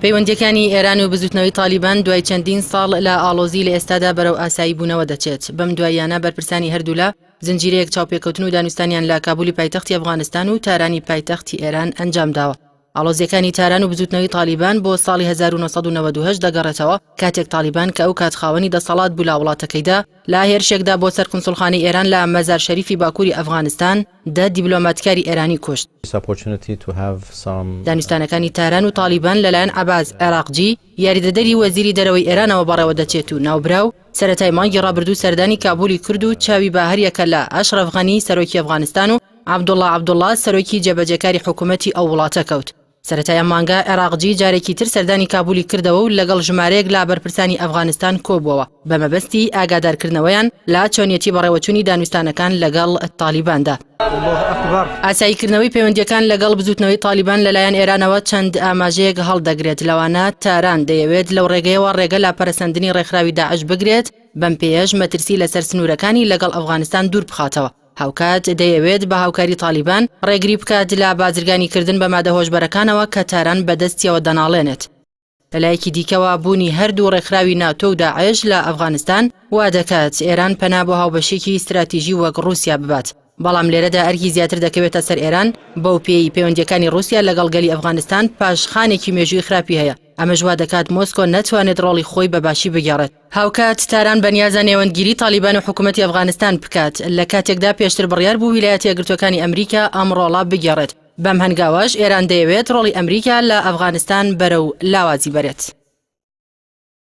پەیوەندیەکانی ئێران و بزوتنەوەی تالیبان دوای چەندین ساڵ لە ئاڵۆزی لە ئێستادا بەرەو ئاسایی بوونەوە دەچێت. بەم دواییانە بەرپرسانی هەردوو لە زنجیرەیەک چاوپێکەوتن و دانوستانیان لە کابولی پایتەختی ئەفغانستان و تارانی پایتەختی ئێران ئەنجام داوە. ئاڵۆزیەکانی تاران و بزوتنەوەی تالیبان بۆ ساڵی 1998 دەگەڕێتەوە، کاتێک تالیبان کە ئەو کات خاوەنی دەسەڵات بوو لە وڵاتەکەیدا لە هێرشێکدا بۆ سەر کونسوڵخانەی ئێران لە مەزار شەریفی باکووری ئەفغانستان 10 دیبلۆماتکاری ئێرانی کوشت. دانوستانەکانی تاران و تالیبان لەلایەن عەباس عێراقجی یاریدەدەری وەزیری دەرەوەی ئێرانەوە بەڕێوە دەچێت و ناوبراو سەرەتای مانگی ڕابردوو سەردانی کابولی کورد و چاوی باهەریەکە لە ئەشرەف غەنی سەرۆکی ئەفغانستان و عەبدوڵڵا عەبدوڵڵا سەرۆکی جێبەجێکاری حکوومەتی ئەو وڵاتە کەوت. سەرەتای مانگا عێراقجی جارێکی تر سەردانی کابولی کردەوە و لەگەڵ ژمارەیەک لا بەرپرسانی ئەفغانستان کۆبووەوە بە مەبەستی ئاگادارکردنەوەیان لا چۆنیەتی بەڕێوەچوونی دانوستانەکان لەگەڵ تالیباندا. ئاساییکردنەوەی پەیوەندیەکان لەگەڵ بزوتنەوەی تالیبان لەلایەن ئێرانەوە چەند ئاماژەیەک هەڵدەگرێت، لەوانە تاران دەیەوێت لەو ڕێگەیەوە ڕێگە لا پەرەسەندنی ڕێکخراوی داعش بگرێت، بەم پێیەش مەترسی لەسەر سنوورەکانی لەگەڵ ئەفغانستان دوور بخاتەوە. هاوکات دەیەوێت بە هاوکاری تالیبان ڕێگری بکات لە بازرگانی کردن بە مادە هۆشبەرەکانەوە کە تاران بەدەستیەوە دەناڵێنێت. لەلایەکی دیکەوە بوونی هەردوو ڕێکخراوی ناتۆ و داعش لە ئەفغانستان وا دەکات ئێران پەنا بۆ هاوبەشێکی استراتیژی وەک رووسیا ببات. بەڵام لێرەدا ئەرکی زیاتر دەکەوێتە سەر ئێران بەو پێی پەیوەندیەکانی رووسیا لەگەڵ گەلی ئەفغانستان پاشخانێکی مێژووی خراپی هەیە. ئەمەش وا دەکات مۆسکۆ نەتوانێت ڕۆڵی خۆی بەباشی بگێڕێت. هاوکات تاران بەنیازە نێوەندگیری تالیبان و حکوومەتی ئەفغانستان بکات لە کاتێکدا پێشتر بڕیار بوو ویلایەتە یەکگرتووەکانی ئەمریکا ئەم ڕۆڵە بگێڕێت. بەم هەنگاوەش ئێران دەیەوێت ڕۆڵی ئەمریکا لە ئەفغانستان بەرەو لاوازی بەرێت.